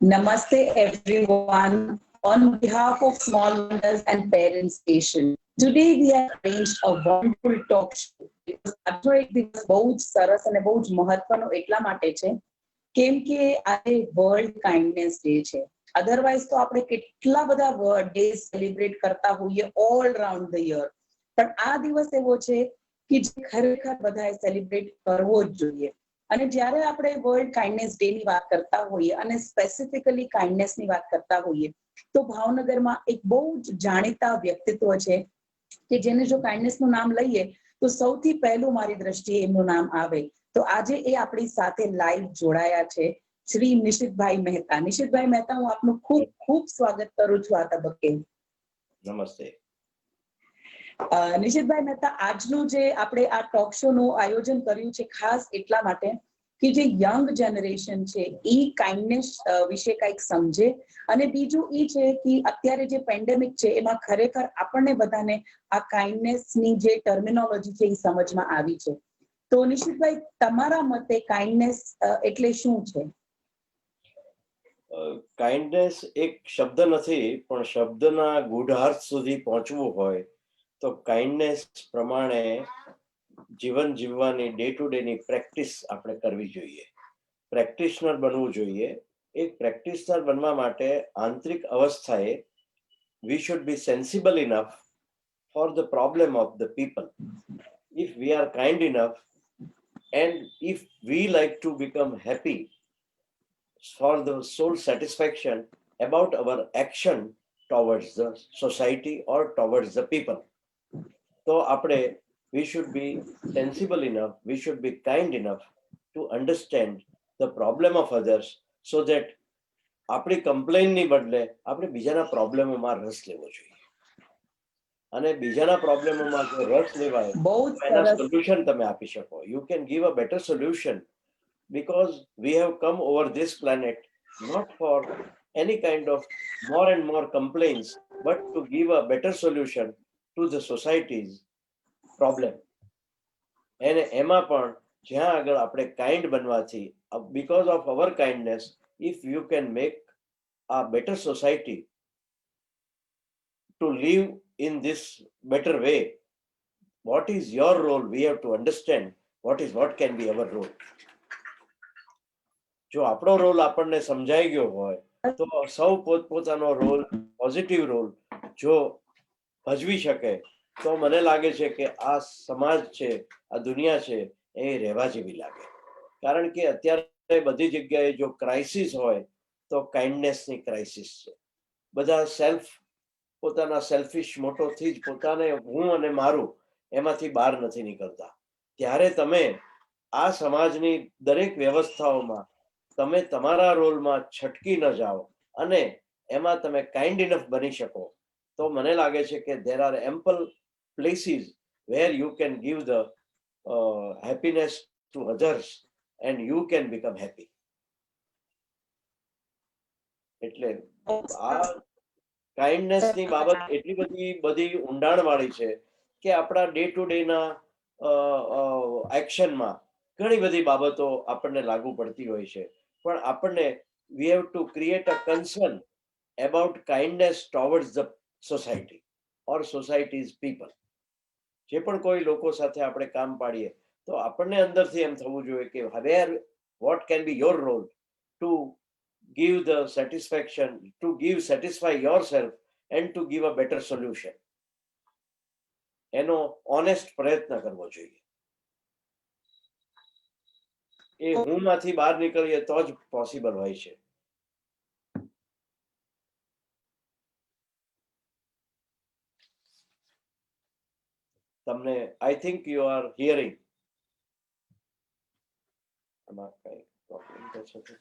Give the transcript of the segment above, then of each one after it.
Namaste, everyone. On behalf of Small Wonders and Parents Station, today we have arranged a wonderful talk show. Because આજનો એક દિવસ બહુ જ સરસ અને બહુ જ મહત્વનો એટલા માટે છે કેમ કે આજે વર્લ્ડ કાઇન્ડનેસ ડે છે. અધરવાઇઝ તો આપણે કેટલા બધા ડે સેલિબ્રેટ કરતા હોઈએ ઓલ રાઉન્ડ ધ યર, પણ આ દિવસ એવો છે કે જે ખરેખર બધાએ સેલિબ્રેટ કરવો જ જોઈએ. અને જ્યારે આપણે વર્લ્ડ કાઇન્ડનેસ ડે ની વાત કરતા હોઈએ અને સ્પેસિફિકલી કાઇન્ડનેસ ની વાત કરતા હોઈએ તો ભાવનગરમાં એક બહુ જ જાણીતા વ્યક્તિત્વ છે કે જેને જો કાઇન્ડનેસ નું નામ લઈએ તો સૌથી પહેલું મારી દ્રષ્ટિએ એમનું નામ આવે. તો આજે એ આપણી સાથે લાઈવ જોડાયા છે શ્રી નિશિતભાઈ મહેતા. નિશિતભાઈ મહેતા, હું આપનું ખૂબ ખૂબ સ્વાગત કરું છું આ તબક્કે. નમસ્તે. નિશિતભાઈ મહેતા, આજનું જે આપણે આ ટોક શો નું આયોજન કર્યું છે ખાસ એટલા માટે કે જે યંગ જનરેશન છે એ કાઇન્ડનેસ વિશે કંઈક સમજે, અને બીજું એ છે કે અત્યારે જે પેન્ડેમિક છે એમાં ખરેખર આપણને બધાને આ કાઇન્ડનેસ ની જે ટર્મિનોલોજી છે એ સમજમાં આવી છે. તો નિશિતભાઈ, તમારા મતે કાઇન્ડનેસ એટલે શું છે? કાઇન્ડનેસ એક શબ્દ નથી, પણ શબ્દના ગૂઢાર્થ સુધી પહોંચવું હોય તો કાઇન્ડનેસ પ્રમાણે જીવન જીવવાની ડે ટુ ડે ની પ્રેક્ટિસ આપણે કરવી જોઈએ, પ્રેક્ટિશનર બનવું જોઈએ. એક પ્રેક્ટિશનર બનવા માટે આંતરિક અવસ્થાએ we should be sensible enough for the problem of the people. If we are kind enough and if we like to become happy for the soul satisfaction about our action towards the society or towards the people, so apne we should be sensible enough, we should be kind enough to understand the problem of others, so that આપણી complain ની બદલે આપણે બીજાના પ્રોબ્લેમોમાં રસ લેવો જોઈએ. અને બીજાના પ્રોબ્લેમોમાં જો રસ લેવાય એના સોલ્યુશન તમે આપી શકો. You can give a better solution because we have come over this planet not for any kind of more and more complaints, but to give a better solution to the society's problem. અને એમાં પણ જ્યાં આગળ આપણે kind બનવાથી, because of our kindness, if you can make a better society to live in this better way, what is your role? We have to understand what can be our role. જો આપણો role આપણને સમજાઈ ગયો હોય તો સૌ પોતપોતાનો role, positive role જો ભજવી શકે તો મને લાગે છે કે આ સમાજ છે, આ દુનિયા છે એ રહેવા જેવી લાગે. કારણ કે અત્યારે બધી જગ્યાએ જો ક્રાઇસિસ હોય તો કાઇન્ડનેસની ક્રાઇસિસ છે. બધા પોતાના સેલ્ફિશ મોટોથી જ પોતાને હું અને મારું એમાંથી બહાર નથી નીકળતા. ત્યારે તમે આ સમાજની દરેક વ્યવસ્થાઓમાં તમે તમારા રોલમાં છટકી ન જાઓ અને એમાં તમે કાઇન્ડ ઇનફ બની શકો તો મને લાગે છે કે there are ample places where you can give the happiness to others and you can become happy. એટલે આ કાઇન્ડનેસ ની બાબત એટલી બધી ઊંડાણ વાળી છે કે આપણા ડે ટુ ડે ના એક્શનમાં ઘણી બધી બાબતો આપણને લાગુ પડતી હોય છે. પણ આપણને we have to create a concern about kindness towards the society or society's people. જે પણ કોઈ લોકો સાથે આપણે કામ પાડીએ તો આપણને અંદરથી એમ થવું જોઈએ કે what can be your role to give the satisfaction, to satisfy yourself and to give a better solution. એનો ઓનેસ્ટ પ્રયત્ન કરવો જોઈએ. એ હું માંથી બહાર નીકળીએ તો જ પોસિબલ હોય છે. તમને I think you are hearing. આમાં કઈ પ્રોબ્લેમ તો છે?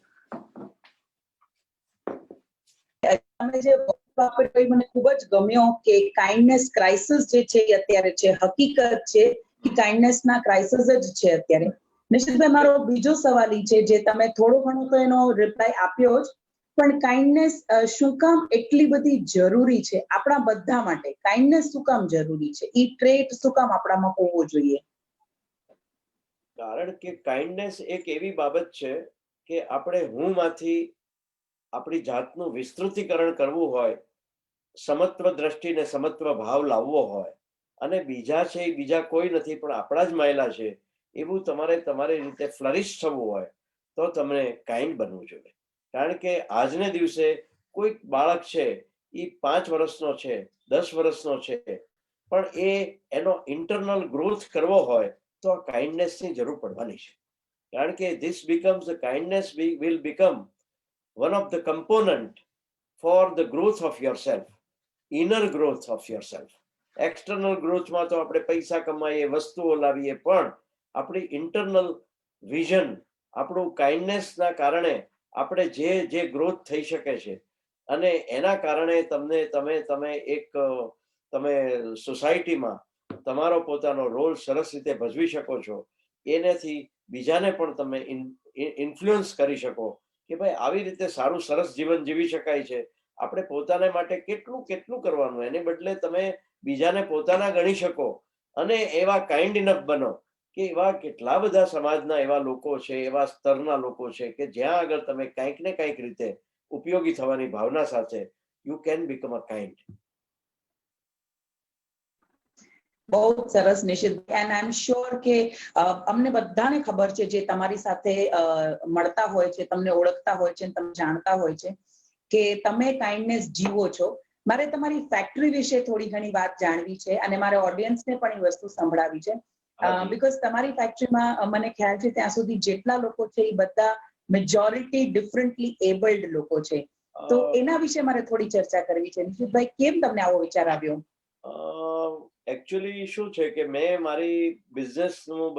મને ખૂબ જ ગમ્યો કે કાઇન્ડનેસ ક્રાઇસિસ જે છે અત્યારે છે, હકીકત છે કે કાઇન્ડનેસ ના ક્રાઇસિસ જ છે અત્યારે. નિશિતભાઈ, મારો બીજો સવાલ ઈ છે જે તમે થોડો ઘણો તો એનો રિપ્લાય આપ્યો જ, પણ કાઇન્ડનેસ શું કામ એટલી બધી જરૂરી છે આપણા બધા માટે? કાઇન્ડનેસ શું કામ જરૂરી છે? ઈ ટ્રેટ શું કામ આપણામાં હોવો જોઈએ? કારણ કે કાઇન્ડનેસ એક એવી બાબત છે કે આપણે હું માંથી આપણી જાતનું વિસ્તૃતીકરણ કરવું હોય, સમત્વ દ્રષ્ટિને સમત્વ ભાવ લાવવો હોય, અને બીજા છે એ બીજા કોઈ નથી પણ આપણા જ માયલા છે એવું તમારે તમારી રીતે ફ્લરિશ થવું હોય તો તમને કાઇન્ડ બનવું જોઈએ. કારણ કે આજને દિવસે કોઈ બાળક છે એ 5 વર્ષનો છે, 10 વર્ષનો છે, પણ એનો ઇન્ટરનલ ગ્રોથ કરવો હોય તો આ કાઇન્ડનેસની જરૂર પડવાની છે. કારણ કે this becomes the kindness will become one of the component for the growth of yourself, inner growth of yourself. External ગ્રોથમાં તો આપણે પૈસા કમાઈએ, વસ્તુઓ લાવીએ, પણ આપણી ઇન્ટરનલ વિઝન, આપણું કાઇન્ડનેસના કારણે આપણે જે ગ્રોથ થઈ શકે છે, અને એના કારણે તમે સોસાયટીમાં તમારો પોતાનો રોલ સરસ રીતે ભજવી શકો છો. એનાથી બીજાને પણ તમે ઇન્ફ્લુઅન્સ કરી શકો કે ભાઈ આવી રીતે સારું સરસ જીવન જીવી શકાય છે. આપણે પોતાને માટે કેટલું કેટલું કરવાનું, એને બદલે તમે બીજાને પોતાના ગણી શકો અને એવા કાઇન્ડ ઇનફ બનો કે એવા કેટલા બધા સમાજના એવા લોકો છે, એવા સ્તરના લોકો છે કે જ્યાં આગળ તમે કંઈક ને કંઈક રીતે ઉપયોગી થવાની ભાવના સાથે you can become a kind. બહુ સરસ Nishit, and I am sure કે અમને બધાને ખબર છે જે તમારી સાથે મળતા હોય છે, તમને ઓળખતા હોય છે, તમે જાણતા હોય છે કે તમે કાઇન્ડનેસ જીવો છો. મારે તમારી ફેક્ટરી વિશે થોડી ઘણી વાત જાણવી છે અને મારે ઓડિયન્સને પણ એ વસ્તુ સંભળાવી છે. બીકોઝ તમારી ફેક્ટરીમાં મને ખ્યાલ છે ત્યાં સુધી જેટલા લોકો છે એ બધા મેજોરિટી ડિફરન્ટલી એબલ્ડ લોકો છે. તો એના વિશે મારે થોડી ચર્ચા કરવી છે. નિશિતભાઈ, કેમ તમને આવો વિચાર આવ્યો? એકચ્યુઅલી શું છે કે મેં મારી બિઝનેસનું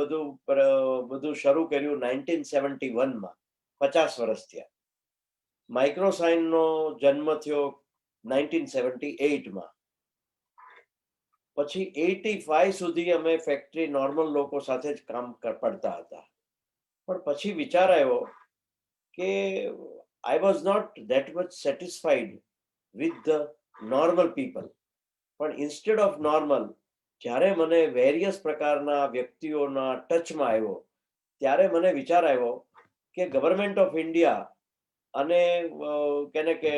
બધું શરૂ કર્યું 1971માં, 50 વર્ષ થયા. માઇક્રોસાઇનનો જન્મ થયો 1978માં. પછી 85 સુધી અમે ફેક્ટરી નોર્મલ લોકો સાથે જ કામ પડતા હતા. પણ પછી વિચાર આવ્યો કે I was not that much satisfied with the normal people. પણ ઇન્સ્ટેડ ઓફ નોર્મલ, જ્યારે મને વેરિયસ પ્રકારના વ્યક્તિઓના ટચમાં આવ્યો ત્યારે મને વિચાર આવ્યો કે ગવર્મેન્ટ ઓફ ઇન્ડિયા અને કેને કે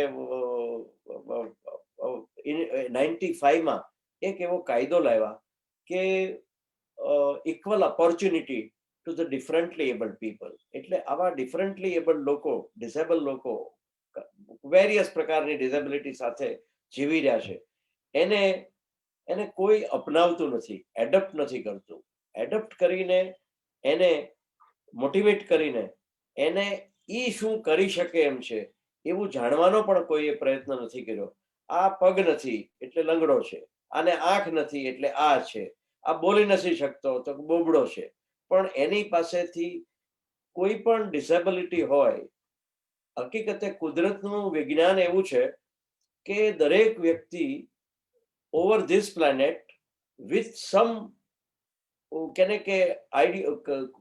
95માં એક એવો કાયદો લાવ્યા કે equal opportunity to the differently abled people. એટલે આવા ડિફરન્ટલી એબલ્ડ લોકો, ડિસેબલ લોકો, વેરિયસ પ્રકારની ડિસેબિલિટી સાથે જીવી રહ્યા છે, એને કોઈ અપનાવતું નથી, એડપ્ટ નથી કરતું. એડપ્ટ કરીને એને મોટિવેટ કરીને એને શું કરી શકે એમ છે એવું જાણવાનો પણ કોઈએ પ્રયત્ન નથી કર્યો. આ પગ નથી એટલે લંગડો છે, આને આંખ નથી એટલે આ છે, આ બોલી નથી શકતો તો બોબડો છે. પણ એની પાસેથી કોઈ પણ ડિસેબિલિટી હોય, હકીકતે કુદરતનું વિજ્ઞાન એવું છે કે દરેક વ્યક્તિ over this planet with some કેને કે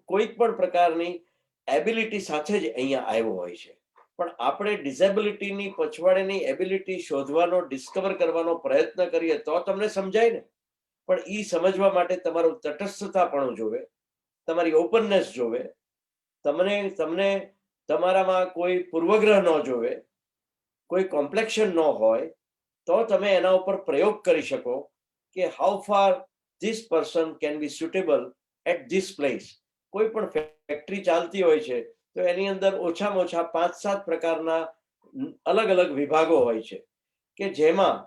કોઈ પણ પ્રકારની એબિલિટી સાથે જ અહીંયા આવ્યો હોય છે. પણ આપણે ડિસેબિલિટીની પછવાડેની એબિલિટી શોધવાનો, ડિસ્કવર કરવાનો પ્રયત્ન કરીએ તો તમને સમજાય ને. પણ એ સમજવા માટે તમારું તટસ્થતાપણું જોવે, તમારી ઓપનનેસ જોવે, તમને તમારામાં કોઈ પૂર્વગ્રહ ન જોવે, કોઈ કોમ્પ્લેક્શન ન હોય, તો તમે એના ઉપર પ્રયોગ કરી શકો કે how far this person can be suitable at this place. કોઈ પણ ફેક્ટરી ચાલતી હોય છે તો એની અંદર ઓછામાં ઓછા 5-7 પ્રકારના અલગ અલગ વિભાગો હોય છે કે જેમાં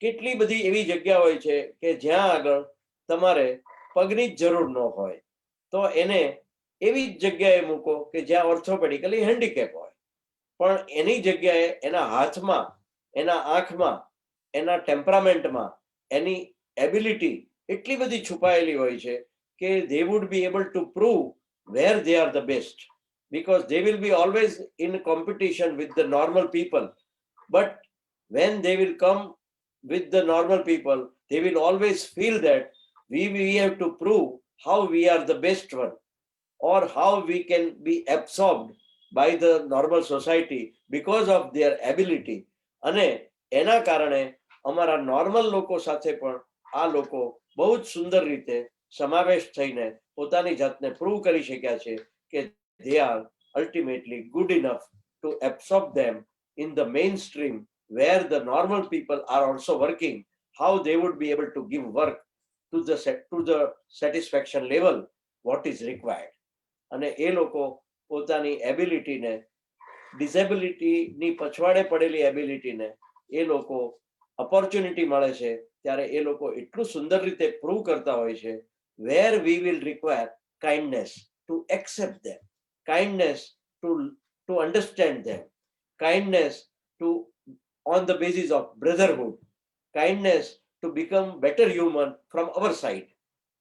કેટલી બધી એવી જગ્યા હોય છે કે જ્યાં આગળ તમારે પગની જ જરૂર ન હોય, તો એને એવી જ જગ્યાએ મૂકો કે જ્યાં ઓર્થોપેડિકલી હેન્ડીકેપ હોય. પણ એની જગ્યાએ એના હાથમાં, એના આંખમાં, એના ટેમ્પરામેન્ટમાં એની એબિલિટી એટલી બધી છુપાયેલી હોય છે કે they would be able to prove where they are the best, because they will be always in competition with the normal people. But when they will come with the normal people, they will always feel that we have to prove how we are the best one, or how we can be absorbed by the normal society because of their ability. અને એના કારણે અમારા normal લોકો સાથે પણ આ લોકો બહુ જ સુંદર રીતે સમાવેશ થઈને પોતાની જાતને પ્રૂવ કરી શક્યા છે કે they are ultimately good enough to absorb them in the mainstream where the normal people are also working, how they would be able to give work to the satisfaction level what is required. અને એ લોકો પોતાની એબિલિટીને, ડિસેબિલિટીની પછવાડે પડેલી એબિલિટીને એ લોકો opportunity મળે છે ત્યારે એ લોકો એટલું સુંદર રીતે પ્રૂવ કરતા હોય છે. Where we will require kindness to accept them, kindness to understand them, kindness to on the basis of brotherhood, kindness to become better human from our side.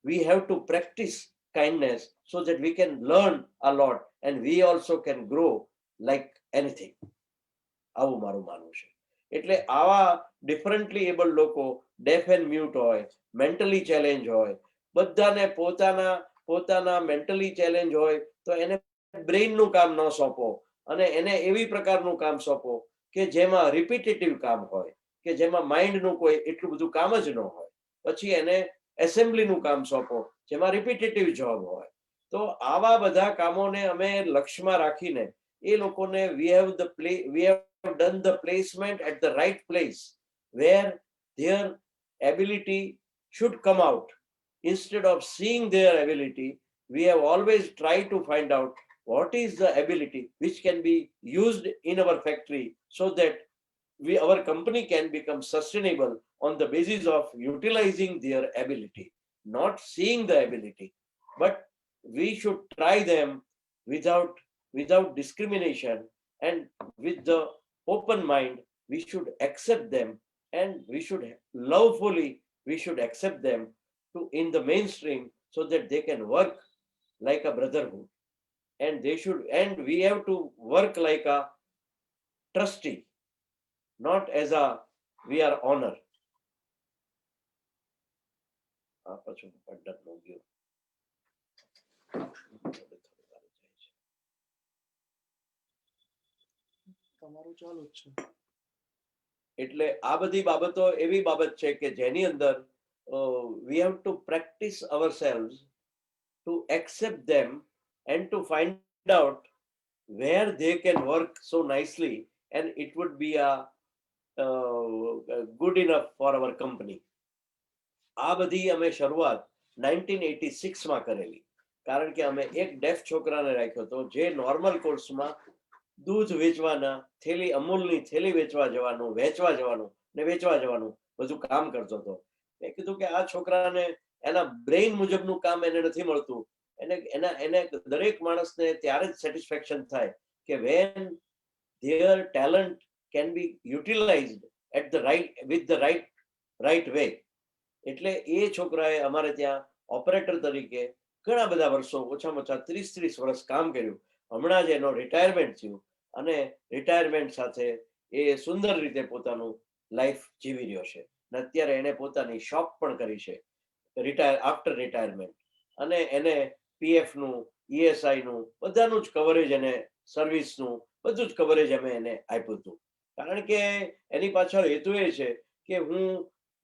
We have to practice kindness so that we can learn a lot and we also can grow like anything. આવું મારું માનવું છે. એટલે આવા differently able લોકો, deaf and mute હોય, mentally challenge હોય, બધાને પોતાના મેન્ટલી ચેલેન્જ હોય તો એને બ્રેઇનનું કામ ન સોંપો અને એને એવી પ્રકારનું કામ સોંપો કે જેમાં રિપીટેટિવ કામ હોય, કે જેમાં માઇન્ડનું કોઈ એટલું બધું કામ જ ન હોય. પછી એને એસેમ્બલીનું કામ સોંપો જેમાં રિપીટેટિવ જોબ હોય. તો આવા બધા કામોને અમે લક્ષ્યમાં રાખીને એ લોકોને we have done the placement at the right place where their ability should come out. Instead of seeing their ability, we have always tried to find out what is the ability which can be used in our factory so that our company can become sustainable on the basis of utilizing their ability, not seeing the ability. But we should try them without discrimination and with the open mind. We should accept them and we should lovefully accept them to in the mainstream so that they can work like a brotherhood. And we have to work like a trustee, not as a we are honor. એટલે આ બધી બાબતો એવી બાબત છે કે જેની અંદર we have to practice ourselves to accept them and to find out where they can work so nicely and it would be a good enough for our company. આ બધી અમે શરૂઆત 1986 માં કરેલી, કારણ કે અમે એક ડેફ છોકરાને રાખ્યો હતો જે નોર્મલ કોર્સમાં દૂધ વેચવાના, અમૂલની થેલી વેચવા જવાનું ને વેચવા જવાનું બધું કામ કરતો હતો. મેં કીધું કે આ છોકરાને એના બ્રેઇન મુજબનું કામ એને નથી મળતું. એને દરેક માણસને ત્યારે જ સેટિસ્ફેક્શન થાય કે when their talent can be utilized at the right way. એટલે એ છોકરાએ અમારે ત્યાં ઓપરેટર તરીકે ઘણા બધા વર્ષો, ઓછામાં ઓછા 30 વર્ષ કામ કર્યું. હમણાં જ એનો રિટાયરમેન્ટ થયું અને રિટાયરમેન્ટ સાથે એ સુંદર રીતે પોતાનું લાઈફ જીવી રહ્યો છે. અને અત્યારે એને પોતાની શોપ પણ કરી છે આફ્ટર રિટાયરમેન્ટ. અને એને પીએફનું, ઈએસઆઈનું બધાનું જ કવરેજ, એને સર્વિસનું બધું જ કવરેજ અમે એને આપ્યું હતું. કારણ કે એની પાછળ હેતુ એ છે કે હું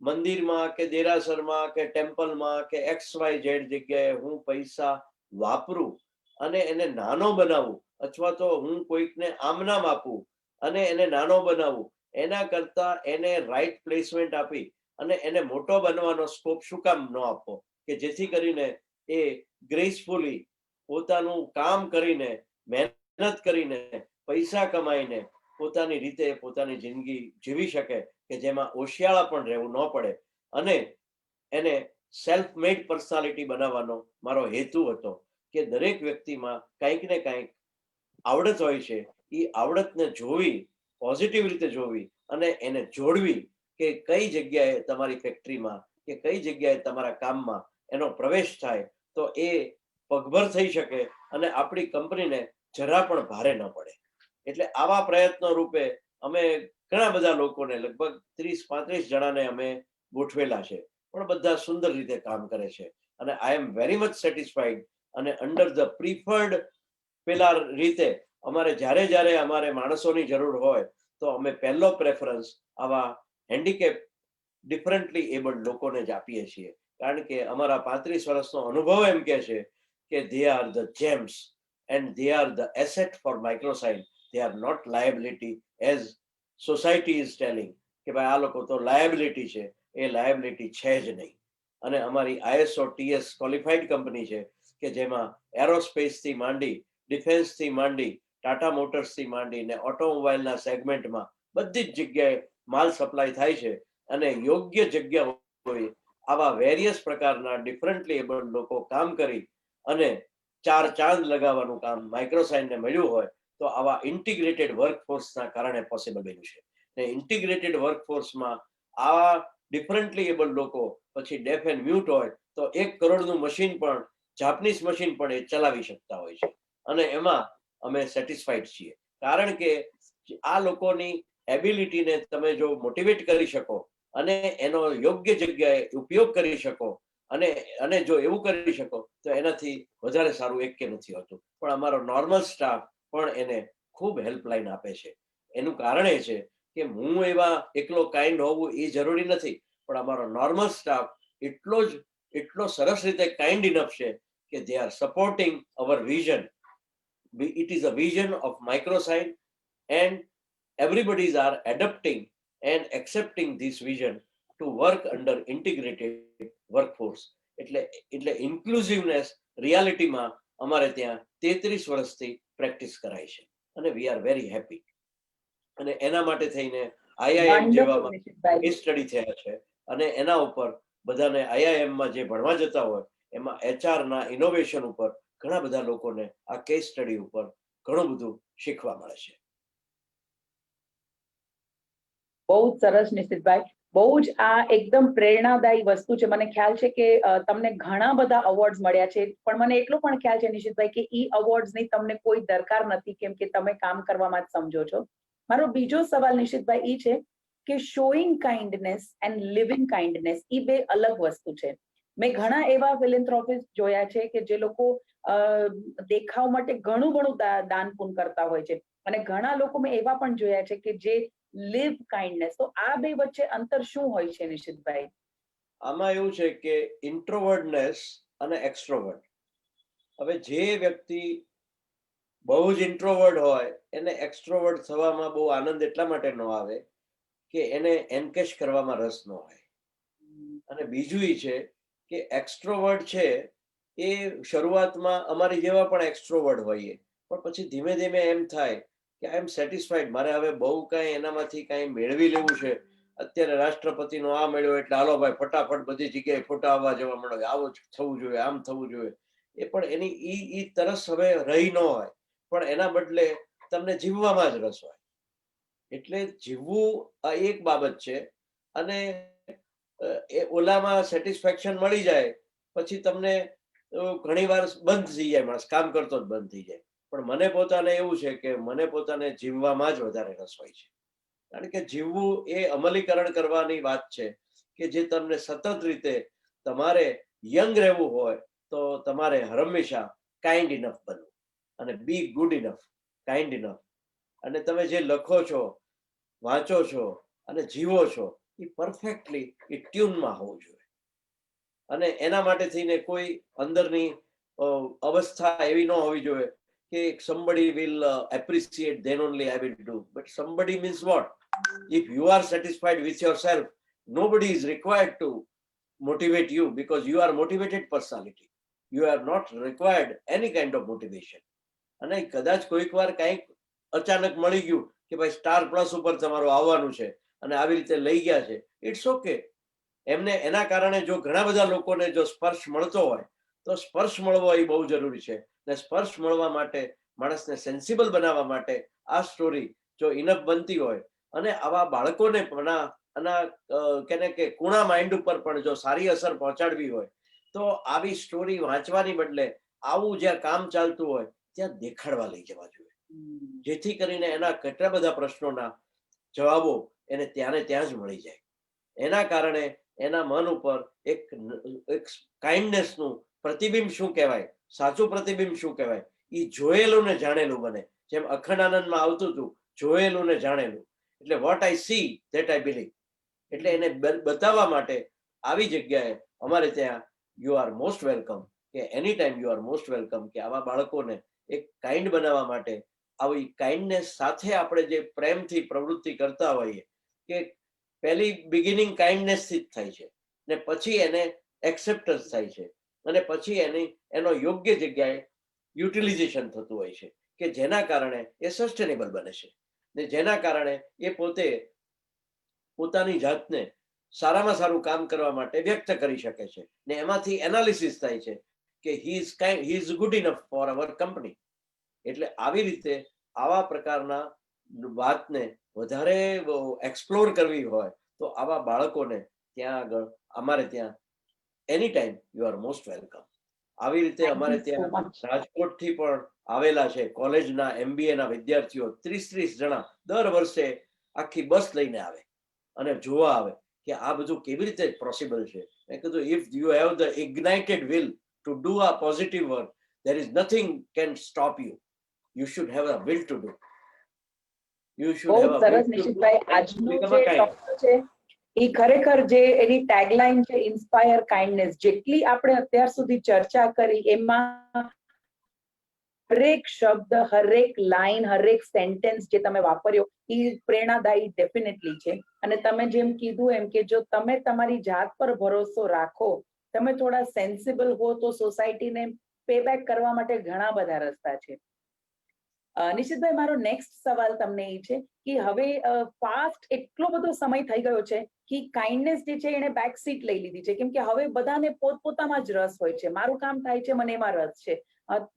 મંદિરમાં કે દેરાસરમાં કે ટેમ્પલમાં કે XYZ જગ્યાએ હું પૈસા વાપરું અને એને નાનો બનાવું, અથવા તો હું કોઈકને આમનામ આપું અને એને નાનો બનાવું, એના કરતા એને રાઈટ પ્લેસમેન્ટ આપી અને એને મોટો બનવાનો સ્કોપ શું કામ ન આપો કે જેથી કરીને એ ગ્રેસફુલી પોતાનું કામ કરીને, મહેનત કરીને, પૈસા કમાઈને પોતાની રીતે પોતાની જિંદગી જીવી શકે કે જેમાં ઓશિયાળા પણ રહેવું ન પડે. અને એને સેલ્ફ મેડ પર્સનાલિટી બનાવવાનો મારો હેતુ હતો કે દરેક વ્યક્તિમાં કંઈક ને કંઈક આવડત હોય છે. એ આવડતને જોવી, પોઝિટિવ રીતે જોવી અને એને જોડવી કે કઈ જગ્યાએ તમારી ફેક્ટરીમાં કે કઈ જગ્યાએ તમારા કામમાં એનો પ્રવેશ થાય તો એ પગભર થઈ શકે અને આપણી કંપનીને જરા પણ ભારે ન પડે. એટલે આવા પ્રયત્નો રૂપે અમે ઘણા બધા લોકોને, લગભગ 30-35 જણાને અમે ગોઠવેલા છે, પણ બધા સુંદર રીતે કામ કરે છે. અને આઈ એમ વેરી મચ સેટિસ્ફાઈડ. અને અંડર ધ પ્રિફર્ડ પેલા રીતે અમારે જ્યારે અમારે માણસોની જરૂર હોય તો અમે પહેલો પ્રેફરન્સ આવા હેન્ડીકેપ, ડિફરન્ટલી એબલ્ડ લોકોને જ આપીએ છીએ. કારણ કે અમારા 35 વર્ષનો અનુભવ એમ કહે છે કે they are the gems and they are the asset for Microsine. They are not liability as society is telling કે ભાઈ આ લોકો તો લાયબિલિટી છે, એ લાયબિલિટી છે જ નહીં. અને અમારી ISO TS ક્વોલિફાઈડ કંપની છે કે જેમાં એરોસ્પેસથી માંડી, ડિફેન્સથી માંડી, ટાટા મોટર્સથી માંડી ને ઓટોમોબાઈલના સેગમેન્ટમાં બધી જ જગ્યાએ માલ સપ્લાય થાય છે. અને યોગ્ય જગ્યા હોય આવા વેરિયસ પ્રકારના ડિફરન્ટલી એબલ્ડ લોકો કામ કરી અને 4 ચાંદ લગાવવાનું કામ માઇક્રોસાઇનને મળ્યું હોય તો આવા ઇન્ટિગ્રેટેડ વર્કફોર્સના કારણે પોસિબલ બન્યું છે. ને ઇન્ટિગ્રેટેડ વર્કફોર્સમાં આવા ડિફરન્ટલી એબલ્ડ લોકો પછી ડેફ એન્ડ મ્યુટ હોય તો 1 કરોડનું મશીન પણ, જાપાનીઝ મશીન પણ એ ચલાવી શકતા હોય છે. અને એમાં અમે સેટિસ્ફાઈડ છીએ, કારણ કે આ લોકોની એબિલિટીને તમે જો મોટિવેટ કરી શકો અને એનો યોગ્ય જગ્યાએ ઉપયોગ કરી શકો અને જો એવું કરી શકો તો એનાથી વધારે સારું એક કે નથી હોતું. પણ અમારો નોર્મલ સ્ટાફ પણ એને ખૂબ હેલ્પલાઇન આપે છે. એનું કારણ એ છે કે હું એવા એકલો કાઇન્ડ હોવું એ જરૂરી નથી, પણ અમારો નોર્મલ સ્ટાફ એટલો સરસ રીતે કાઇન્ડ ઇનફ છે કે they are supporting our vision. It is a vision of microsign and everybody are adapting and accepting this vision to work under integrated workforce. એટલે ઇન્ક્લુઝિવનેસ રિયાલિટીમાં અમારે ત્યાં 33 વર્ષથી પ્રેક્ટિસ કરાય છે અને વી આર વેરી હેપી. અને એના માટે થઈને IIM જેવામાં કેસ સ્ટડી થયા છે અને એના ઉપર બધાને IIMમાં જે ભણવા જતા હોય એમાં HR ના ઇનોવેશન ઉપર ઘણા બધા લોકોને આ કેસ સ્ટડી ઉપર ઘણું બધું શીખવા મળે છે. બહુ જ સરસ નિશિતભાઈ, બહુ જ આ એકદમ પ્રેરણાદાયી વસ્તુ છે. મને ખ્યાલ છે કે તમને ઘણા બધા અવોર્ડ્સ મળ્યા છે, પણ મને એટલું પણ ખ્યાલ છે નિશિતભાઈ કે ઈ અવોર્ડ્સની તમને કોઈ દરકાર નથી, કેમ કે તમે કામ કરવામાં જ સમજો છો. મારો બીજો સવાલ નિશિતભાઈ ઈ છે કે showing kindness and living kindness ઈ બે અલગ વસ્તુ છે. મેં ઘણા એવા ફિલેન્થ્રોપિસ્ટ જોયા છે કે જે લોકો દેખાવ માટે ઘણું દાન પુણ્ય કરતા હોય છે, અને ઘણા લોકો મેં એવા પણ જોયા છે કે જે live kindness. તો આ બે વચ્ચે અંતર શું હોય છે નિશિતભાઈ? આમાં એવું છે કે ઇન્ટ્રોવર્ટનેસ અને એક્સ્ટ્રોવર્ટ. હવે જે વ્યક્તિ બહુ જ ઇન્ટ્રોવર્ટ હોય એને એક્સ્ટ્રોવર્ટ થવામાં બહુ આનંદ એટલા માટે ન આવે કે એને એન્કેશ કરવામાં રસ ન હોય. અને બીજું એ છે કે એક્સ્ટ્રોવર્ટ છે એ શરૂઆતમાં અમારી જેવા પણ એક્સ્ટ્રોવર્ટ હોઈએ, પણ પછી ધીમે ધીમે એમ થાય કે આઈ એમ સેટિસ્ફાઈડ, મારે હવે બહુ કાંઈ એનામાંથી કાંઈ મેળવી લેવું છે. અત્યારે રાષ્ટ્રપતિનો આ મળ્યો એટલે હાલો ભાઈ ફટાફટ બધી જગ્યાએ ફોટા આવવા જવા મળે, આવું જ થવું જોઈએ, આમ થવું જોઈએ. એ પણ એની ઈ તરસ હવે રહી ન હોય, પણ એના બદલે તમને જીવવામાં જ રસ હોય. એટલે જીવવું આ એક બાબત છે. અને એ ઓલામાં સેટિસ્ફેક્શન મળી જાય પછી તમને ઘણી વાર બંધ થઈ જાય, માણસ કામ કરતો જ બંધ થઈ જાય. પણ મને પોતાને એવું છે કે મને પોતાને જીવવામાં જ વધારે રસ હોય છે, કારણ કે જીવવું એ અમલીકરણ કરવાની વાત છે કે જે તમને સતત રીતે તમારે યંગ રહેવું હોય તો તમારે હંમેશા કાઇન્ડ ઇનફ બનવું અને બી ગુડ ઇનફ, કાઇન્ડ ઇનફ. અને તમે જે લખો છો, વાંચો છો અને જીવો છો એ પરફેક્ટલી એ ટ્યુનમાં હોવું જોઈએ. અને એના માટે થઈને કોઈ અંદરની અવસ્થા એવી ન હોવી જોઈએ કે somebody will appreciate, then only I will do. But somebody means what? If you are satisfied with yourself, nobody is required to motivate you because you are motivated personality. You are not required any kind of motivation. અને કદાચ કોઈક વાર કંઈક અચાનક મળી ગયું કે ભાઈ સ્ટાર પ્લસ ઉપર તમારું આવવાનું છે અને આવી રીતે લઈ ગયા છે, ઇટ્સ ઓકે. એમને એના કારણે જો ઘણા બધા લોકોને જો સ્પર્શ મળતો હોય તો સ્પર્શ મળવો એ બહુ જરૂરી છે. ને સ્પર્શ મળવા માટે, માણસને સેન્સિબલ બનાવવા માટે આ સ્ટોરી જો ઇનફ બનતી હોય અને આવા બાળકોને પણ કે કુણા માઇન્ડ ઉપર પણ જો સારી અસર પહોંચાડવી હોય તો આવી સ્ટોરી વાંચવાની બદલે આવું જ્યાં કામ ચાલતું હોય ત્યાં દેખાડવા લઈ જવા જોઈએ, જેથી કરીને એના કેટલા બધા પ્રશ્નોના જવાબો એને ત્યાં જ મળી જાય. એના કારણે એના મન ઉપર એક કાઇન્ડનેસનું પ્રતિબિંબ શું કહેવાય, સાચું પ્રતિબિંબ શું કહેવાય, એ જોયેલું ને જાણેલું બને. જેમ અખંડ આનંદમાં આવતું હતું, જોયેલું ને જાણેલું. એટલે what I C that I believe. એટલે એને બતાવવા માટે આવી જગ્યાએ અમારે ત્યાં યુ આર મોસ્ટ વેલકમ, કે any time you are most welcome, કે આવા બાળકોને એક કાઇન્ડ બનાવવા માટે આવી કાઇન્ડનેસ સાથે આપણે જે પ્રેમથી પ્રવૃત્તિ કરતા હોઈએ કે પહેલી બિગિનિંગ કાઇન્ડનેસથી જ થાય છે ને પછી એને એક્સેપ્ટન્સ થાય છે અને પછી એનો યોગ્ય જગ્યાએ યુટિલાઇઝેશન થતું હોય છે કે જેના કારણે એ સસ્ટેનેબલ બને છે ને જેના કારણે એ પોતે પોતાની જાતને સારામાં સારું કામ કરવા માટે વ્યક્ત કરી શકે છે ને એમાંથી એનાલિસિસ થાય છે કે he is good enough four hour company. એટલે આવી રીતે આવા પ્રકારના વાતને વધારે એક્સપ્લોર કરવી હોય તો આવા બાળકોને ત્યાં આગળ અમારે ત્યાં any time you are most welcome. આવી રીતે અમારે ત્યાં રાજકોટથી પણ આવેલા છે કોલેજના MBA ના વિદ્યાર્થીઓ 30 જણા દર વર્ષે આખી બસ લઈને આવે અને જોવા આવે કે આ બધું કેવી રીતે પોસિબલ છે. મેં કીધું if you have the ignited will to do આ positive work there is nothing can stop you. You should have a will to do. You should have a will સરસ to do. નિશિતભાઈ, આજનું become a જે kind. Topic છે એ ખરેખર જે એની tagline છે inspire kindness, જેટલી આપણે અત્યાર સુધી ચર્ચા કરી એમાં હરેક શબ્દ, હરેક લાઈન, હરેક સેન્ટેન્સ જે તમે વાપર્યો એ પ્રેરણાદાયી ડેફિનેટલી છે. અને તમે જેમ કીધું એમ કે જો તમે તમારી જાત પર ભરોસો રાખો, તમે થોડા સેન્સિબલ હો તો સોસાયટીને પેબેક કરવા માટે ઘણા બધા રસ્તા છે. નિશિતભાઈ, મારો નેક્સ્ટ સવાલ તમને એ છે કે હવે ફાસ્ટ એટલો બધો સમય થઈ ગયો છે કે કાઇન્ડનેસ જે છે એને બેક સીટ લઈ લીધી છે, કેમ કે હવે બધાને પોતપોતામાં જ રસ હોય છે. મારું કામ થાય છે, મને એમાં રસ છે,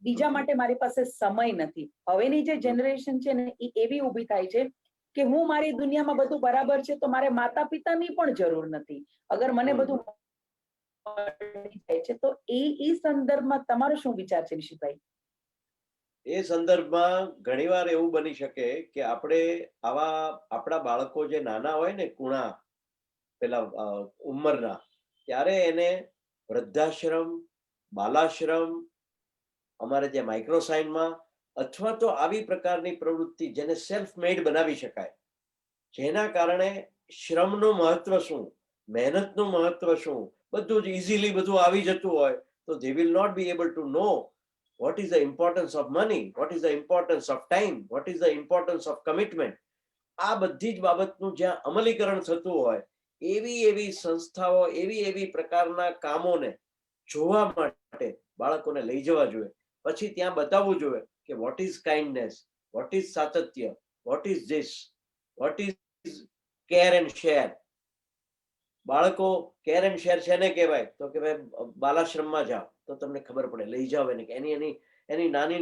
બીજા માટે મારી પાસે સમય નથી. હવેની જે જનરેશન છે ને એ એવી ઊભી થાય છે કે હું મારી દુનિયામાં બધું બરાબર છે તો મારે માતા પિતાની પણ જરૂર નથી. અગર મને બધું થાય છે તો એ સંદર્ભમાં તમારો શું વિચાર છે નિશિતભાઈ? એ સંદર્ભમાં ઘણીવાર એવું બની શકે કે આપણે આવા આપણા બાળકો જે નાના હોય ને કુણા પેલા ઉંમરના, ત્યારે એને વૃદ્ધાશ્રમ, બાલાશ્રમ, અમારે ત્યાં માઇક્રોસાઇનમાં અથવા તો આવી પ્રકારની પ્રવૃત્તિ જેને સેલ્ફ મેડ બનાવી શકાય, જેના કારણે શ્રમનું મહત્વ શું, મહેનતનું મહત્વ શું, બધું જ ઇઝીલી બધું આવી જતું હોય તો they will not be able to know what is the importance of money, what is the importance of time, what is the importance of commitment. આ બધી જ બાબતનું જ્યાં અમલીકરણ થતું હોય એવી સંસ્થાઓ, એવી પ્રકારના કામોને જોવા માટે બાળકોને લઈ જવા જોઈએ. પછી ત્યાં બતાવવું જોઈએ કે what is kindness, what is સાતત્ય, what is this, what is care and share. બાળકો કેર એન્ડ શેર શેને કહેવાય તો કે ભાઈ બાલાશ્રમમાં જાઓ તો તમને ખબર પડે, લઈ જાઓ એને કે એની નાની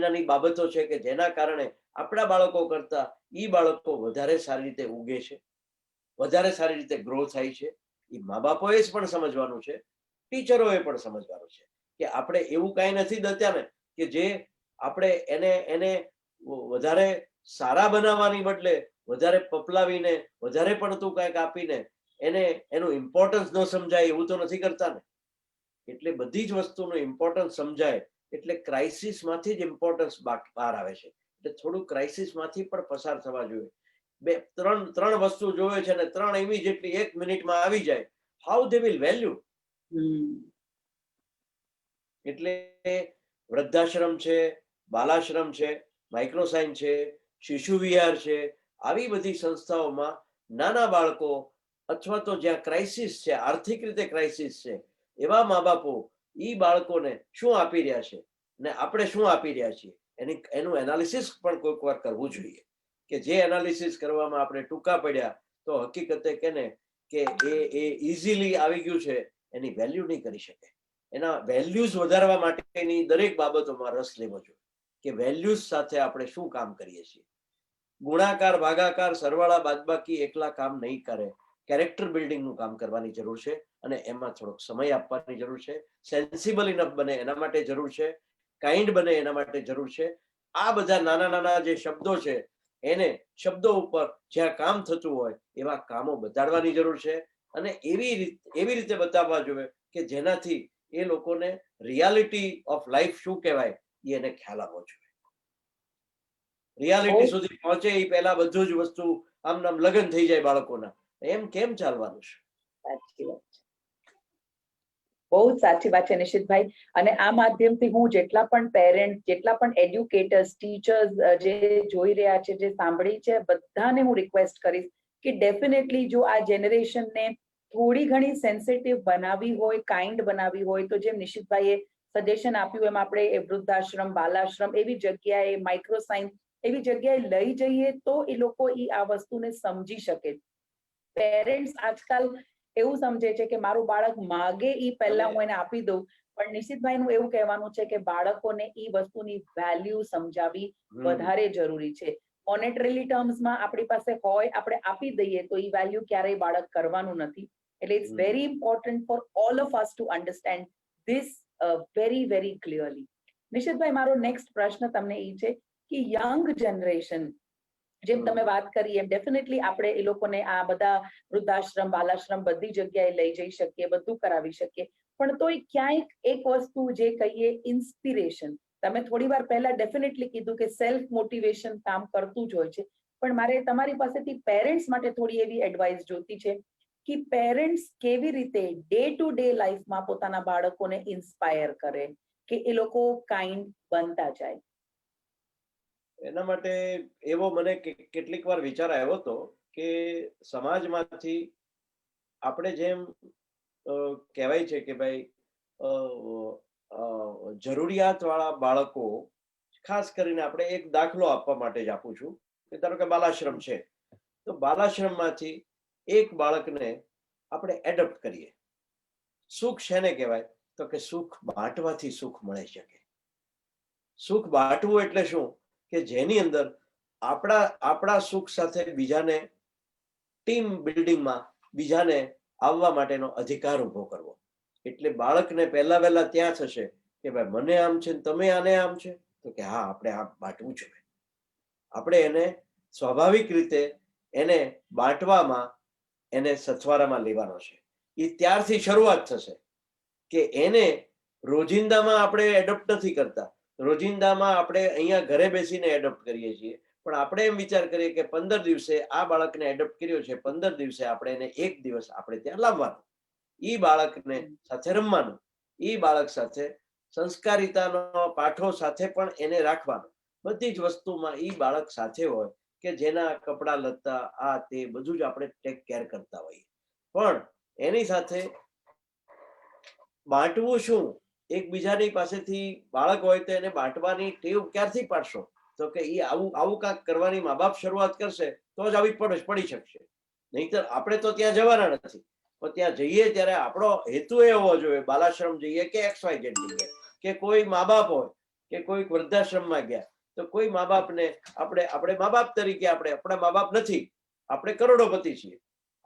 નાની બાબતો છે કે જેના કારણે આપણા બાળકો કરતા ઈ બાળકો વધારે સારી રીતે ઉગે છે, વધારે સારી રીતે ગ્રો થાય છે. એ મા બાપોએ જ પણ સમજવાનું છે, ટીચરોએ પણ સમજવાનું છે કે આપણે એવું કાંઈ નથી દત્યા ને કે જે આપણે એને વધારે સારા બનાવવાની બદલે વધારે પપલાવીને વધારે પડતું કાંઈક આપીને એનું ઇમ્પોર્ટન્સ ન સમજાય એવું તો નથી કરતા ને. એટલે બધી જ વસ્તુનું ઇમ્પોર્ટન્સ સમજાય એટલે ક્રાઇસિસમાંથી જ ઇમ્પોર્ટન્સ બહાર આવે છે. એટલે થોડું ક્રાઇસિસમાંથી પણ પસાર થવા જોઈએ. ત્રણ વસ્તુ જોવે છે ને ત્રણ ઇમિડિયેટલી 1 મિનિટમાં આવી જાય, હાઉ દે વિલ વેલ્યુ. એટલે વૃદ્ધાશ્રમ છે, બાલાશ્રમ છે, માઇક્રોસાઇન છે, શિશુ વિહાર છે, આવી બધી સંસ્થાઓમાં નાના બાળકો અથવા તો જ્યાં ક્રાઇસિસ છે, આર્થિક રીતે ક્રાઇસિસ છે, એવા મા બાપો ઈ બાળકોને શું આપી રહ્યા છે ને આપણે શું આપી રહ્યા છીએ એનું એનાલિસિસ પણ કોઈક વાર કરવું જોઈએ. કે જે એનાલિસિસ કરવામાં આપણે ટૂંકા પડ્યા તો હકીકતે કેને કે એ ઇઝીલી આવી ગયું છે એની વેલ્યુ નહીં કરી શકે. એના વેલ્યુઝ વધારવા માટેની દરેક બાબતોમાં રસ લેવો જોઈએ કે વેલ્યુઝ સાથે આપણે શું કામ કરીએ છીએ. ગુણાકાર, ભાગાકાર, સરવાળા, બાદબાકી એકલા કામ નહીં કરે. કેરેક્ટર બિલ્ડિંગનું કામ કરવાની જરૂર છે અને એમાં થોડોક સમય આપવાની જરૂર છે. સેન્સિબલ ઇનફ બને એના માટે જરૂર છે, કાઇન્ડ બને એના માટે જરૂર છે. આ બધા નાના જે શબ્દો છે એને શબ્દો ઉપર જ્યાં કામ થતું હોય એવા કામો બતાડવાની જરૂર છે અને એવી રીતે બતાવવા જોઈએ કે જેનાથી એ લોકોને રિયાલિટી ઓફ લાઈફ શું કહેવાય એને ખ્યાલ આવવો જોઈએ. રિયાલિટી સુધી પહોંચે એ પહેલા બધું જ વસ્તુ આમ લગ્ન થઈ જાય બાળકોના, એમ કેમ ચાલવાનું છે? સાચી વાત છે. બહુ જ સાચી વાત છે નિશિતભાઈ. અને આ માધ્યમથી હું જેટલા પણ પેરેન્ટ, જેટલા પણ એડ્યુકેટર્સ, ટીચર્સ જે જોઈ રહ્યા છે, જે સાંભળી છે, બધાને હું રિક્વેસ્ટ કરીશ કે ડેફિનેટલી જો આ જનરેશનને થોડી ઘણી સેન્સિટિવ બનાવી હોય, કાઇન્ડ બનાવી હોય, તો જેમ નિશિતભાઈએ સજેશન આપ્યું એમ આપણે એ વૃદ્ધાશ્રમ, બાલાશ્રમ એવી જગ્યાએ, માઇક્રોસાયન્સ એવી જગ્યાએ લઈ જઈએ તો એ લોકો આ વસ્તુને સમજી શકે. પેરેન્ટ્સ આજકાલ એવું સમજે છે કે મારું બાળક માગે પહેલા હું એને આપી દઉં, પણ નિશિતભાઈનું એવું કહેવાનું છે કે બાળકોને વસ્તુની વેલ્યુ સમજાવવી વધારે જરૂરી છે. મોનેટરીલી ટર્મ્સમાં આપણી પાસે હોય, આપણે આપી દઈએ તો વેલ્યુ ક્યારેય બાળક કરવાનું નથી. એટલે it's very important for all of us to understand this very very clearly. નિશિતભાઈ, મારો નેક્સ્ટ પ્રશ્ન તમને છે કે યંગ જનરેશન, જેમ તમે વાત કરી એમ ડેફિનેટલી આપણે એ લોકોને આ બધા વૃદ્ધાશ્રમ, બાલાશ્રમ બધી જગ્યાએ લઈ જઈ શકીએ, બધું કરાવી શકીએ, પણ તોય ક્યાંક એક વસ્તુ જે કહીએ ઇન્સ્પિરેશન, તમે થોડી વાર પહેલા ડેફિનેટલી કીધું કે સેલ્ફ મોટિવેશન કામ કરતું જ હોય છે, પણ મારે તમારી પાસેથી પેરેન્ટ્સ માટે થોડી એવી એડવાઇસ જોતી છે કે પેરેન્ટ્સ કેવી રીતે ડે ટુ ડે લાઈફમાં પોતાના બાળકોને ઇન્સ્પાયર કરે કે એ લોકો કાઇન્ડ બનતા જાય. એના માટે એવો મને કેટલીક વાર વિચાર આવ્યો હતો કે સમાજમાંથી આપણે જેમ કહેવાય છે કે ભાઈ જરૂરિયાતવાળા બાળકો, ખાસ કરીને આપણે એક દાખલો આપવા માટે જ આપું છું કે ધારો કે બાલાશ્રમ છે, તો બાલાશ્રમમાંથી એક બાળકને આપણે એડોપ્ટ કરીએ. સુખ શેને કહેવાય? તો કે સુખ બાંટવાથી સુખ મળે શકે. સુખ બાંટવું એટલે શું કે જેની અંદર આપણા સુખ સાથે બીજાને ટીમ બિલ્ડિંગમાં બીજાને આવવા માટેનો અધિકાર ઉભો કરવો. એટલે બાળકને વહેલા ત્યાં થશે કે ભાઈ મને આમ છે, તમે આને આમ છે, તો કે હા આપણે આ બાંટવું જોઈએ. આપણે એને સ્વાભાવિક રીતે એને બાંટવામાં, એને સથવારામાં લેવાનો છે. એ ત્યારથી શરૂઆત થશે કે એને રોજિંદામાં આપણે એડોપ્ટ નથી કરતા. રોજિંદામાં આપણે અહીંયા ઘરે બેસીને એડોપ્ટ કરીએ છીએ, પણ આપણે એમ વિચાર કરીએ કે 15 દિવસે આ બાળકને એડોપ્ટ કર્યો છે, 15 દિવસે આપણે એને એક દિવસ આપણે ત્યાં લાવવાનું, ઈ બાળકને સાથે રમવાનું, ઈ બાળક સાથે સંસ્કારિતાનો પાઠો સાથે પણ એને રાખવાનું. બધી જ વસ્તુમાં ઈ બાળક સાથે હોય કે જેના કપડા લત્તા આ તે બધું જ આપણે ટેક કેર કરતા હોઈએ. પણ એની સાથે બાંટવું શું? એકબીજાની પાસેથી બાળક હોય તો એને બાંટવાની ટેવ ક્યારથી પાડશો? તો કે આવું કાંઈક કરવાની મા બાપ શરૂઆત કરશે તો જ આવી પડી શકશે. નહીતર આપણે તો ત્યાં જવાના નથી. પણ ત્યાં જઈએ ત્યારે આપણો હેતુ એ હોવો જોઈએ, બાલાશ્રમ જઈએ કે XYZ જઈએ કે કોઈ મા બાપ હોય કે કોઈ વૃદ્ધાશ્રમમાં ગયા, તો કોઈ મા બાપને આપણે મા બાપ તરીકે આપણા મા બાપ નથી, આપણે કરોડોપતિ છીએ.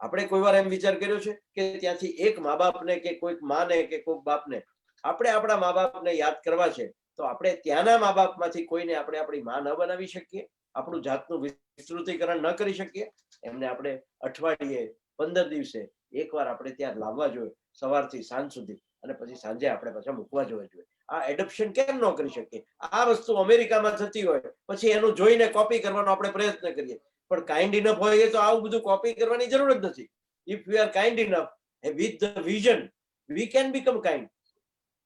આપણે કોઈ વાર એમ વિચાર કર્યો છે કે ત્યાંથી એક મા બાપને કે કોઈક માને કે કોઈક બાપને આપણે આપણા મા બાપને યાદ કરવા છે, તો આપણે ત્યાંના મા બાપમાંથી કોઈને આપણે આપણી માં ન બનાવી શકીએ? આપણું જાતનું વિસ્તૃતીકરણ ન કરી શકીએ? એમને આપણે અઠવાડિયે 15 દિવસે એકવાર આપણે ત્યાં લાવવા જોઈએ, સવારથી સાંજ સુધી, અને પછી સાંજે આપણે પાછા મૂકવા જોઈએ. આ એડોપ્શન કેમ ન કરી શકીએ? આ વસ્તુ અમેરિકામાં થતી હોય પછી એનું જોઈને કોપી કરવાનો આપણે પ્રયત્ન કરીએ, પણ કાઇન્ડ ઇનફ હોય તો આવું બધું કોપી કરવાની જરૂર જ નથી. If we are kind enough with the vision, we can become kind.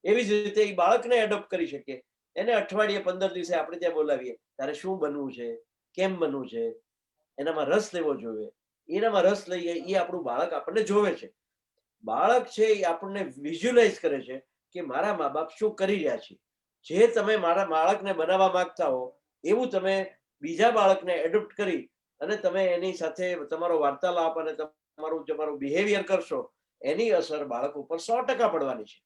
એવી જ રીતે એ બાળકને એડોપ્ટ કરી શકીએ. એને અઠવાડિયે 15 દિવસે આપણે ત્યાં બોલાવીએ, તારે શું બનવું છે, કેમ બનવું છે, એનામાં રસ લેવો જોઈએ. એનામાં રસ લઈએ, એ આપણું બાળક આપણને જોવે છે. બાળક છે એ આપણને વિઝ્યુલાઇઝ કરે છે કે મારા મા બાપ શું કરી રહ્યા છે. જે તમે મારા બાળકને બનાવવા માંગતા હો એવું તમે બીજા બાળકને એડોપ્ટ કરી અને તમે એની સાથે તમારો વાર્તાલાપ અને તમારું બિહેવિયર કરશો, એની અસર બાળક ઉપર 100% પડવાની છે.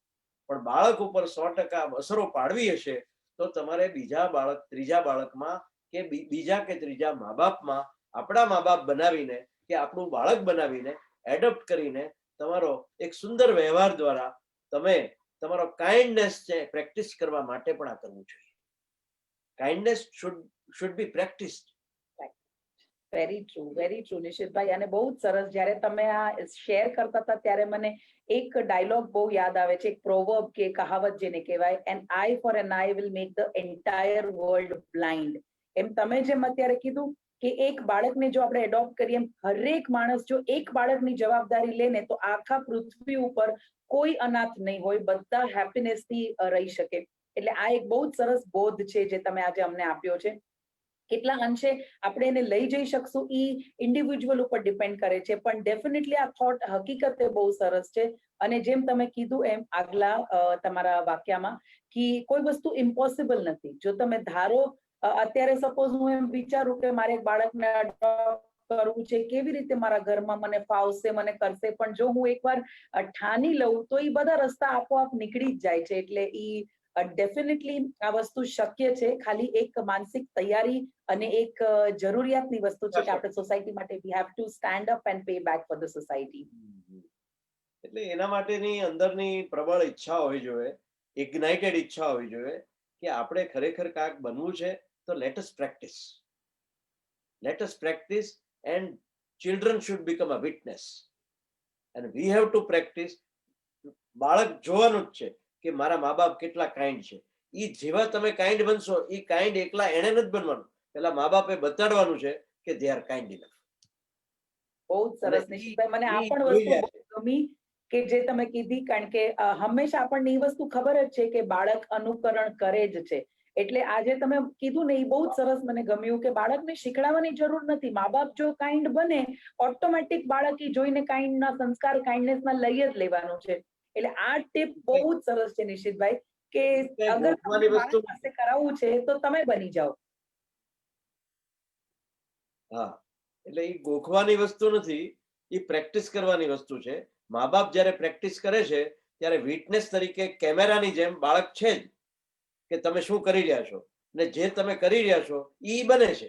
પણ બાળક ઉપર 100% અસરો પાડવી હશે તો તમારે ત્રીજા બાળકમાં કે બીજા કે ત્રીજા મા બાપમાં આપણા મા બાપ બનાવીને કે આપણું બાળક બનાવીને એડોપ્ટ કરીને તમારો એક સુંદર વ્યવહાર દ્વારા તમે તમારો કાઇન્ડનેસ છે પ્રેક્ટિસ કરવા માટે પણ આ કરવું જોઈએ. Kindness should be practised. Very true નિશિતભાઈ. અને બહુ જ સરસ, જ્યારે તમે આ શેર કરતા હતા ત્યારે મને એક ડાયલોગ બહુ યાદ આવે છે, એક પ્રોવર્બ કે કહાવત જેને કહેવાય, an eye for an eye will make the entire world blind. એમ તમે જેમ અત્યારે કીધું કે એક બાળકને જો આપણે એડોપ્ટ કરીએ, એમ હરેક માણસ જો એક બાળકની જવાબદારી લે ને તો આખા પૃથ્વી ઉપર કોઈ અનાથ નહીં હોય, બધા હેપીનેસથી રહી શકે. એટલે આ એક બહુ જ સરસ બોધ છે જે તમે આજે અમને આપ્યો છે. કેટલા અંશે આપણે એને લઈ જઈ શકશું એ ઇન્ડિવિજ્યુઅલ ઉપર ડિપેન્ડ કરે છે, પણ ડેફિનેટલી આ થોટ હકીકતે બહુ સરસ છે. અને જેમ તમે કીધું એમ આગલા તમારા વાક્યમાં કે કોઈ વસ્તુ ઇમ્પોસિબલ નથી. જો તમે ધારો, અત્યારે સપોઝ હું એમ વિચારું કે મારે એક બાળકને adopt કરવું છે, કેવી રીતે મારા ઘરમાં મને ફાવશે, મને કરશે, પણ જો હું એકવાર ઠાની લઉં તો એ બધા રસ્તા આપોઆપ નીકળી જ જાય છે. એટલે ડેફિનેટલી આ વસ્તુ શક્ય છે, ખાલી એક માનસિક તૈયારી અને એક જરૂરિયાતની વસ્તુ છે કે આપણે સોસાયટી માટે we have to stand up and pay back for the society. એટલે એના માટેની અંદરની પ્રબળ ઈચ્છા હોવી જોઈએ, ઇગ્નાઇટેડ ઈચ્છા હોવી જોઈએ કે આપણે ખરેખર કાંઈક બનવું છે, તો let us practice. Let us practice and children should become a witness and we have to practice. બાળક જોવાનું જ છે કે મારા મા બાપ કેટલા કાઇન્ડ છે. ઈ જેવા તમે કાઇન્ડ બનશો, ઈ કાઇન્ડ એકલા એને નથી બનવાનું, પેલા મા બાપે બતાડવાનું છે કે દે આર કાઇન્ડ ઇનફ. બહુ જ સરસ નિશિતભાઈ, મને આ પણ વસ્તુ બહુ ગમી કે જે તમે કીધી, કારણ કે હંમેશા આપણને એ વસ્તુ ખબર જ છે કે બાળક અનુકરણ કરે જ છે. એટલે આજે તમે કીધું ને એ બહુ જ સરસ મને ગમ્યું કે બાળકને શીખડાવવાની જરૂર નથી. મા બાપ જો કાઇન્ડ બને, ઓટોમેટિક બાળક ઈ જોઈને કાઇન્ડના સંસ્કાર, કાઇન્ડનેસના લઈ જ લેવાનું છે. એટલે આ ટીપ બહુ જ સરસ છે નિશિતભાઈ, કે અગર તમને બાળક પાસે કરાવવું છે તો તમે બની જાઓ. હા, એટલે એ ગોખવાની વસ્તુ નથી, એ પ્રેક્ટિસ કરવાની વસ્તુ છે. મા બાપ જ્યારે પ્રેક્ટિસ કરે છે ત્યારે વિટનેસ તરીકે કેમેરાની જેમ બાળક છે જ કે તમે શું કરી રહ્યા છો, ને જે તમે કરી રહ્યા છો એ બને છે.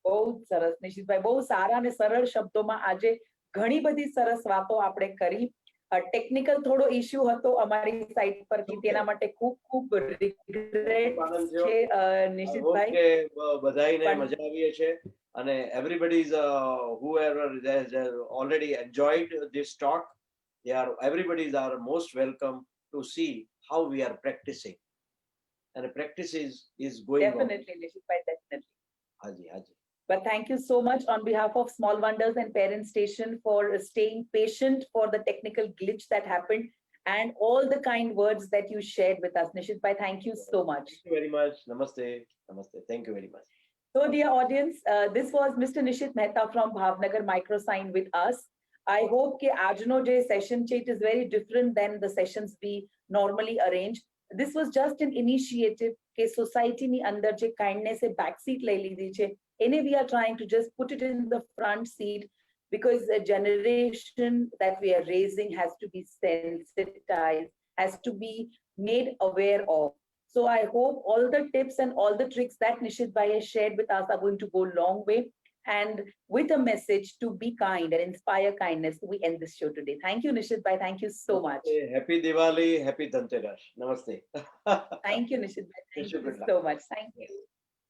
બહુ જ સરસ નિશિતભાઈ, બહુ સારા અને સરળ શબ્દોમાં આજે ઘણી બધી સરસ વાતો આપણે કરી. ટેકનિકલ થોડો ઇશ્યુ હતો અમારી સાઈડ પરથી, તેના માટે ખૂબ ખૂબ રિગ્રેટ છે નિશિતભાઈ. બધાને મજા આવી છે અને everybody is whoever has already enjoyed this talk, everybody are most welcome to see how we are practicing, and practice is going definitely on. Nishitbhai, definitely. Haji, haji. But thank you so much on behalf of Small Wonders and Parent Station for staying patient for the technical glitch that happened and all the kind words that you shared with us. Nishitbhai, thank you so much. Thank you very much. Namaste. Namaste. Thank you very much. So, dear audience, this was Mr. Nishit Mehta from Bhavnagar Microsign with us. I hope that આજનો જે session છે, it is very different than the sessions we normally arrange. This was just an initiative કે society ની અંદર જે kindness એ backseat લઈ લીધી છે, એને we are trying to just put it in the front seat because the generation that we are raising has to be sensitized, has to be made aware of. So I hope all the tips and all the tricks that Nishit Bhai has shared with us are going to go a long way. And with a message to be kind and inspire kindness, we end this show today. Thank you, Nishit Bhai. Thank you so much. Happy Diwali, happy Dhanteras. Namaste. Thank you, Nishit Bhai. Thank you so much. Thank you.